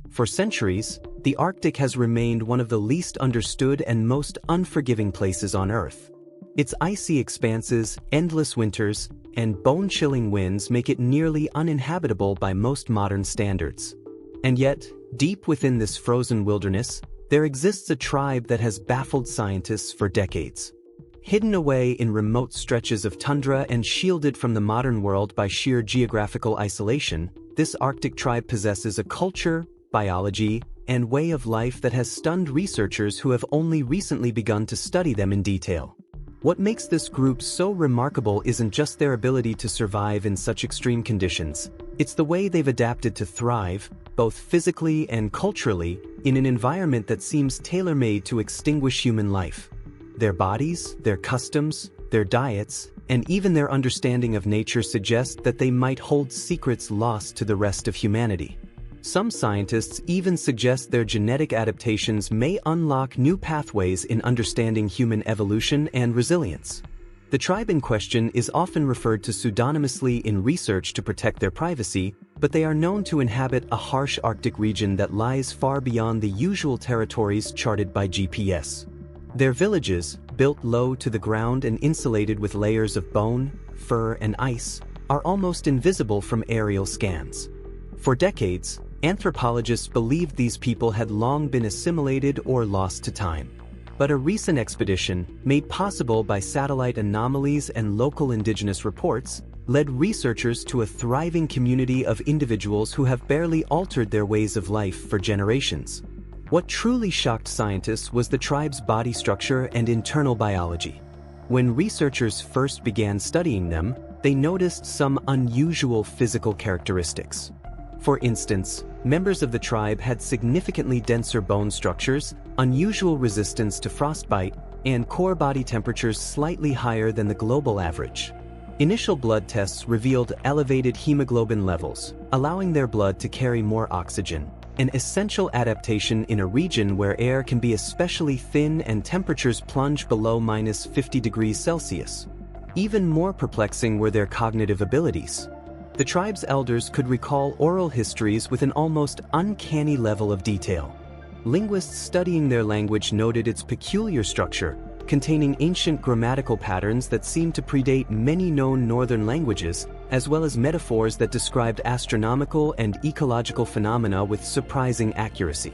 For centuries, the Arctic has remained one of the least understood and most unforgiving places on Earth. Its icy expanses, endless winters, and bone-chilling winds make it nearly uninhabitable by most modern standards. And yet, deep within this frozen wilderness, there exists a tribe that has baffled scientists for decades. Hidden away in remote stretches of tundra and shielded from the modern world by sheer geographical isolation, this Arctic tribe possesses a culture, biology, and way of life that has stunned researchers who have only recently begun to study them in detail. What makes this group so remarkable isn't just their ability to survive in such extreme conditions, it's the way they've adapted to thrive, both physically and culturally, in an environment that seems tailor-made to extinguish human life. Their bodies, their customs, their diets, and even their understanding of nature suggest that they might hold secrets lost to the rest of humanity. Some scientists even suggest their genetic adaptations may unlock new pathways in understanding human evolution and resilience. The tribe in question is often referred to pseudonymously in research to protect their privacy, but they are known to inhabit a harsh Arctic region that lies far beyond the usual territories charted by GPS. Their villages, built low to the ground and insulated with layers of bone, fur, and ice, are almost invisible from aerial scans. For decades, anthropologists believed these people had long been assimilated or lost to time. But a recent expedition, made possible by satellite anomalies and local indigenous reports, led researchers to a thriving community of individuals who have barely altered their ways of life for generations. What truly shocked scientists was the tribe's body structure and internal biology. When researchers first began studying them, they noticed some unusual physical characteristics. For instance, members of the tribe had significantly denser bone structures, unusual resistance to frostbite, and core body temperatures slightly higher than the global average. Initial blood tests revealed elevated hemoglobin levels, allowing their blood to carry more oxygen, an essential adaptation in a region where air can be especially thin and temperatures plunge below -50 degrees Celsius. Even more perplexing were their cognitive abilities. The tribe's elders could recall oral histories with an almost uncanny level of detail. Linguists studying their language noted its peculiar structure, containing ancient grammatical patterns that seemed to predate many known northern languages, as well as metaphors that described astronomical and ecological phenomena with surprising accuracy.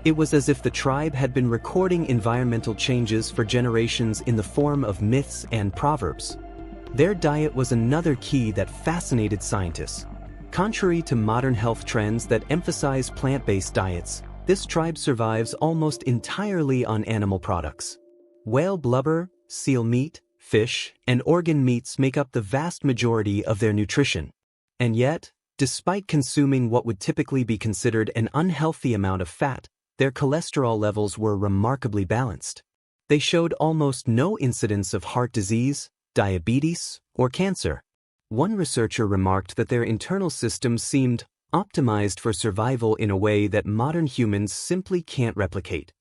It was as if the tribe had been recording environmental changes for generations in the form of myths and proverbs. Their diet was another key that fascinated scientists. Contrary to modern health trends that emphasize plant-based diets, this tribe survives almost entirely on animal products. Whale blubber, seal meat, fish, and organ meats make up the vast majority of their nutrition. And yet, despite consuming what would typically be considered an unhealthy amount of fat, their cholesterol levels were remarkably balanced. They showed almost no incidence of heart disease, diabetes, or cancer. One researcher remarked that their internal systems seemed optimized for survival in a way that modern humans simply can't replicate.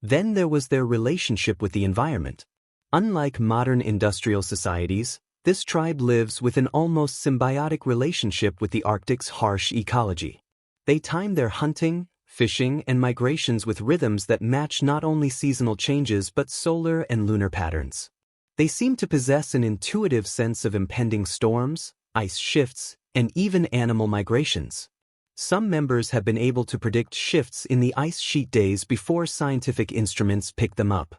Then there was their relationship with the environment. Unlike modern industrial societies, this tribe lives with an almost symbiotic relationship with the Arctic's harsh ecology. They time their hunting, fishing, and migrations with rhythms that match not only seasonal changes but solar and lunar patterns. They seem to possess an intuitive sense of impending storms, ice shifts, and even animal migrations. Some members have been able to predict shifts in the ice sheet days before scientific instruments pick them up.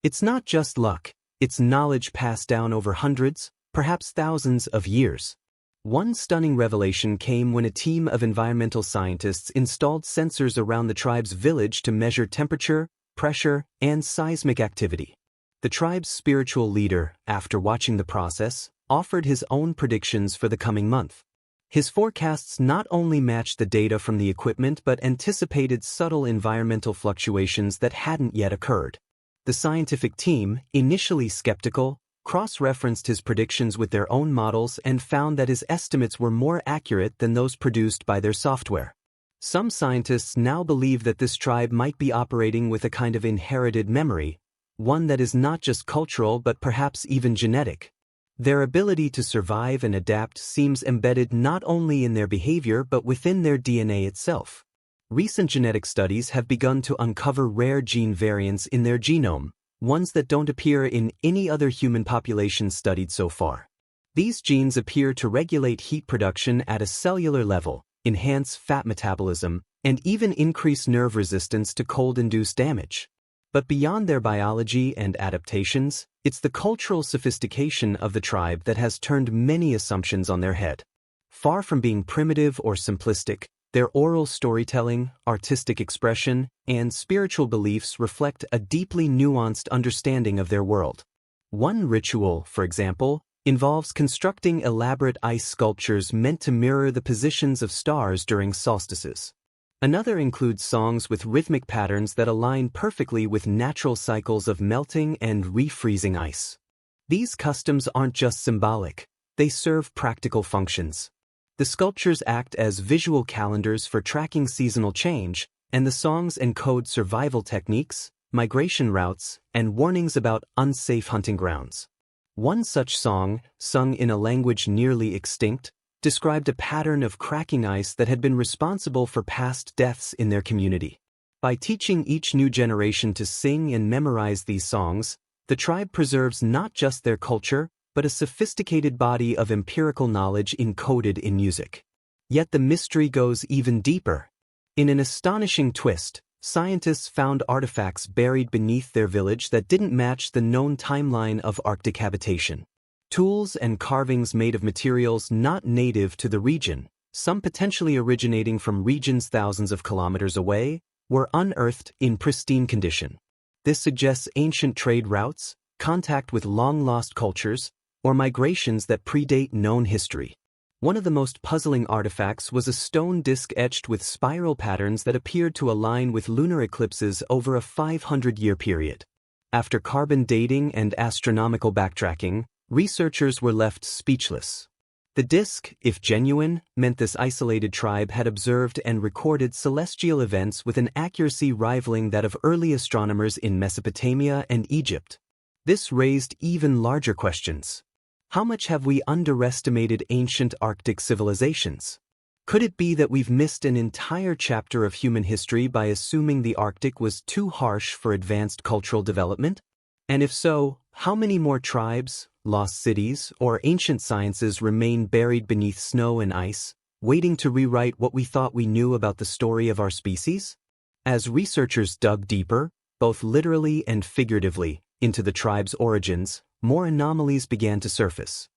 It's not just luck, it's knowledge passed down over hundreds, perhaps thousands of years. One stunning revelation came when a team of environmental scientists installed sensors around the tribe's village to measure temperature, pressure, and seismic activity. The tribe's spiritual leader, after watching the process, offered his own predictions for the coming month. His forecasts not only matched the data from the equipment but anticipated subtle environmental fluctuations that hadn't yet occurred. The scientific team, initially skeptical, cross-referenced his predictions with their own models and found that his estimates were more accurate than those produced by their software. Some scientists now believe that this tribe might be operating with a kind of inherited memory, one that is not just cultural but perhaps even genetic. Their ability to survive and adapt seems embedded not only in their behavior but within their DNA itself. Recent genetic studies have begun to uncover rare gene variants in their genome, ones that don't appear in any other human population studied so far. These genes appear to regulate heat production at a cellular level, enhance fat metabolism, and even increase nerve resistance to cold-induced damage. But beyond their biology and adaptations, it's the cultural sophistication of the tribe that has turned many assumptions on their head. Far from being primitive or simplistic, their oral storytelling, artistic expression, and spiritual beliefs reflect a deeply nuanced understanding of their world. One ritual, for example, involves constructing elaborate ice sculptures meant to mirror the positions of stars during solstices. Another includes songs with rhythmic patterns that align perfectly with natural cycles of melting and refreezing ice. These customs aren't just symbolic, they serve practical functions. The sculptures act as visual calendars for tracking seasonal change, and the songs encode survival techniques, migration routes, and warnings about unsafe hunting grounds. One such song, sung in a language nearly extinct, described a pattern of cracking ice that had been responsible for past deaths in their community. By teaching each new generation to sing and memorize these songs, the tribe preserves not just their culture, but a sophisticated body of empirical knowledge encoded in music. Yet the mystery goes even deeper. In an astonishing twist, scientists found artifacts buried beneath their village that didn't match the known timeline of Arctic habitation. Tools and carvings made of materials not native to the region, some potentially originating from regions thousands of kilometers away, were unearthed in pristine condition. This suggests ancient trade routes, contact with long-lost cultures, or migrations that predate known history. One of the most puzzling artifacts was a stone disc etched with spiral patterns that appeared to align with lunar eclipses over a 500-year period. After carbon dating and astronomical backtracking, researchers were left speechless. The disc, if genuine, meant this isolated tribe had observed and recorded celestial events with an accuracy rivaling that of early astronomers in Mesopotamia and Egypt. This raised even larger questions. How much have we underestimated ancient Arctic civilizations? Could it be that we've missed an entire chapter of human history by assuming the Arctic was too harsh for advanced cultural development? And if so, how many more tribes, lost cities, or ancient sciences remain buried beneath snow and ice, waiting to rewrite what we thought we knew about the story of our species? As researchers dug deeper, both literally and figuratively, into the tribe's origins, more anomalies began to surface.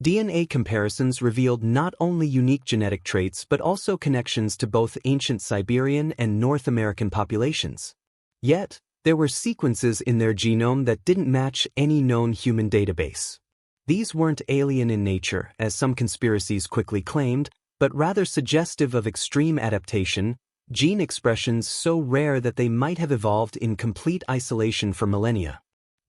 DNA comparisons revealed not only unique genetic traits but also connections to both ancient Siberian and North American populations. Yet, there were sequences in their genome that didn't match any known human database. These weren't alien in nature, as some conspiracies quickly claimed, but rather suggestive of extreme adaptation, gene expressions so rare that they might have evolved in complete isolation for millennia.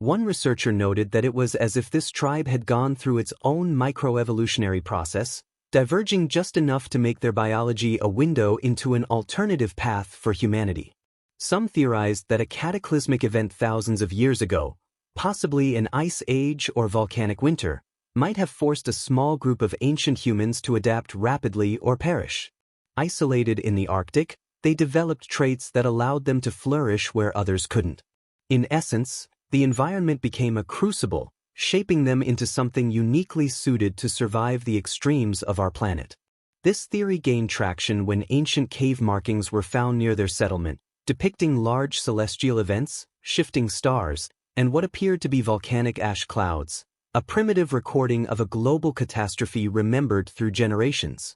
One researcher noted that it was as if this tribe had gone through its own microevolutionary process, diverging just enough to make their biology a window into an alternative path for humanity. Some theorized that a cataclysmic event thousands of years ago, possibly an ice age or volcanic winter, might have forced a small group of ancient humans to adapt rapidly or perish. Isolated in the Arctic, they developed traits that allowed them to flourish where others couldn't. In essence, the environment became a crucible, shaping them into something uniquely suited to survive the extremes of our planet. This theory gained traction when ancient cave markings were found near their settlement, depicting large celestial events, shifting stars, and what appeared to be volcanic ash clouds, a primitive recording of a global catastrophe remembered through generations.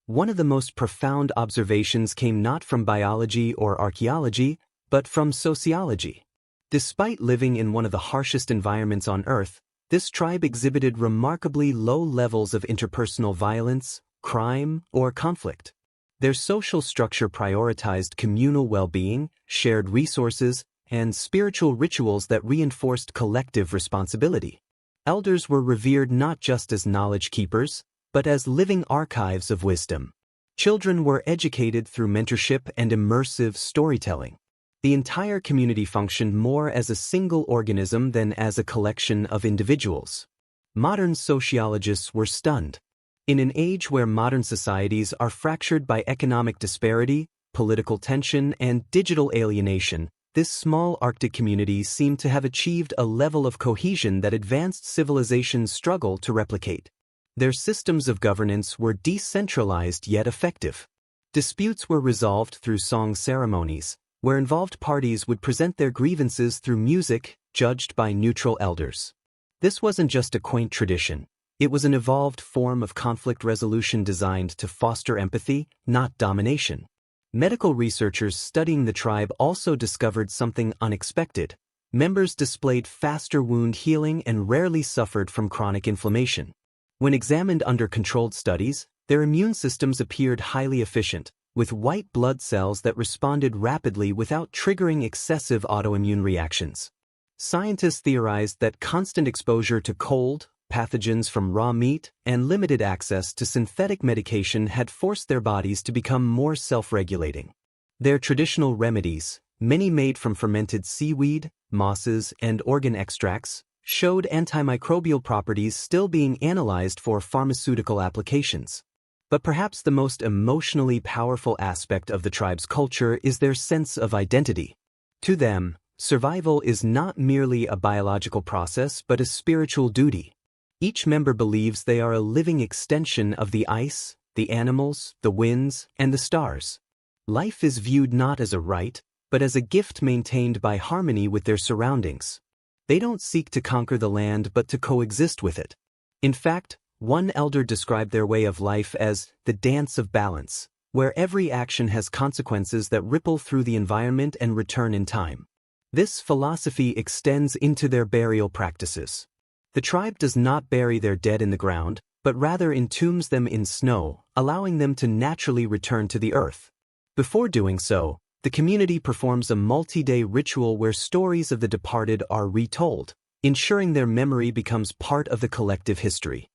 One of the most profound observations came not from biology or archaeology, but from sociology. Despite living in one of the harshest environments on Earth, this tribe exhibited remarkably low levels of interpersonal violence, crime, or conflict. Their social structure prioritized communal well-being, shared resources, and spiritual rituals that reinforced collective responsibility. Elders were revered not just as knowledge keepers, but as living archives of wisdom. Children were educated through mentorship and immersive storytelling. The entire community functioned more as a single organism than as a collection of individuals. Modern sociologists were stunned. In an age where modern societies are fractured by economic disparity, political tension, and digital alienation, this small Arctic community seemed to have achieved a level of cohesion that advanced civilizations struggle to replicate. Their systems of governance were decentralized yet effective. Disputes were resolved through song ceremonies, where involved parties would present their grievances through music, judged by neutral elders. This wasn't just a quaint tradition. It was an evolved form of conflict resolution designed to foster empathy, not domination. Medical researchers studying the tribe also discovered something unexpected. Members displayed faster wound healing and rarely suffered from chronic inflammation. When examined under controlled studies, their immune systems appeared highly efficient, with white blood cells that responded rapidly without triggering excessive autoimmune reactions. Scientists theorized that constant exposure to cold, pathogens from raw meat, and limited access to synthetic medication had forced their bodies to become more self-regulating. Their traditional remedies, many made from fermented seaweed, mosses, and organ extracts, showed antimicrobial properties still being analyzed for pharmaceutical applications. But perhaps the most emotionally powerful aspect of the tribe's culture is their sense of identity. To them, survival is not merely a biological process but a spiritual duty. Each member believes they are a living extension of the ice, the animals, the winds, and the stars. Life is viewed not as a right, but as a gift maintained by harmony with their surroundings. They don't seek to conquer the land but to coexist with it. In fact, one elder described their way of life as the dance of balance, where every action has consequences that ripple through the environment and return in time. This philosophy extends into their burial practices. The tribe does not bury their dead in the ground, but rather entombs them in snow, allowing them to naturally return to the earth. Before doing so, the community performs a multi-day ritual where stories of the departed are retold, ensuring their memory becomes part of the collective history.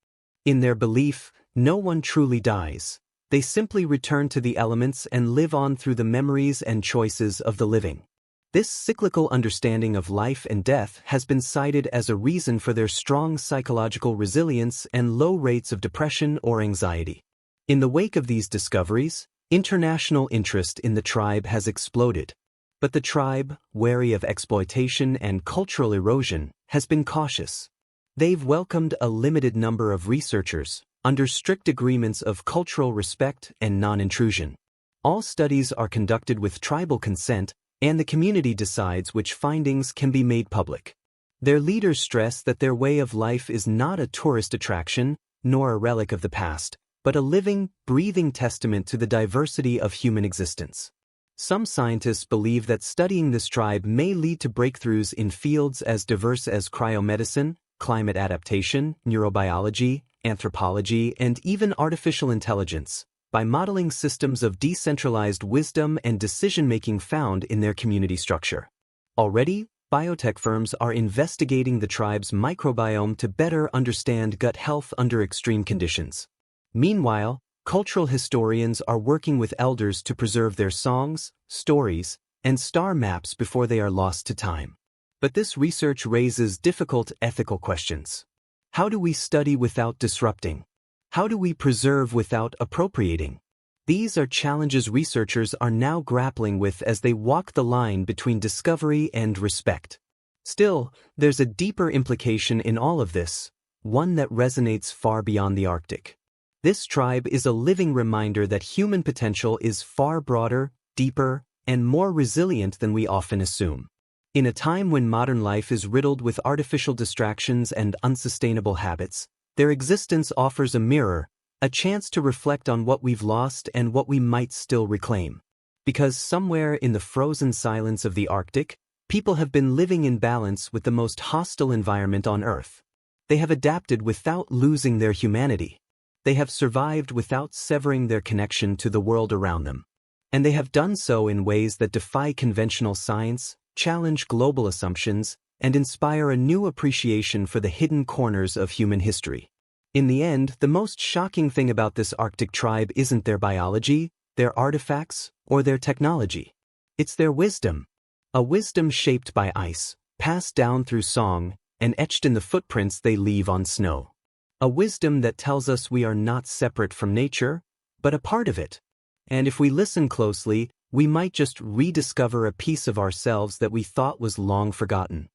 In their belief, no one truly dies. They simply return to the elements and live on through the memories and choices of the living. This cyclical understanding of life and death has been cited as a reason for their strong psychological resilience and low rates of depression or anxiety. In the wake of these discoveries, international interest in the tribe has exploded. But the tribe, wary of exploitation and cultural erosion, has been cautious. They've welcomed a limited number of researchers, under strict agreements of cultural respect and non-intrusion. All studies are conducted with tribal consent, and the community decides which findings can be made public. Their leaders stress that their way of life is not a tourist attraction, nor a relic of the past, but a living, breathing testament to the diversity of human existence. Some scientists believe that studying this tribe may lead to breakthroughs in fields as diverse as cryomedicine, climate adaptation, neurobiology, anthropology, and even artificial intelligence, by modeling systems of decentralized wisdom and decision-making found in their community structure. Already, biotech firms are investigating the tribe's microbiome to better understand gut health under extreme conditions. Meanwhile, cultural historians are working with elders to preserve their songs, stories, and star maps before they are lost to time. But this research raises difficult ethical questions. How do we study without disrupting? How do we preserve without appropriating? These are challenges researchers are now grappling with as they walk the line between discovery and respect. Still, there's a deeper implication in all of this, one that resonates far beyond the Arctic. This tribe is a living reminder that human potential is far broader, deeper, and more resilient than we often assume. In a time when modern life is riddled with artificial distractions and unsustainable habits, their existence offers a mirror, a chance to reflect on what we've lost and what we might still reclaim. Because somewhere in the frozen silence of the Arctic, people have been living in balance with the most hostile environment on Earth. They have adapted without losing their humanity. They have survived without severing their connection to the world around them. And they have done so in ways that defy conventional science, challenge global assumptions, and inspire a new appreciation for the hidden corners of human history. In the end, the most shocking thing about this Arctic tribe isn't their biology, their artifacts, or their technology. It's their wisdom. A wisdom shaped by ice, passed down through song, and etched in the footprints they leave on snow. A wisdom that tells us we are not separate from nature, but a part of it. And if we listen closely, we might just rediscover a piece of ourselves that we thought was long forgotten.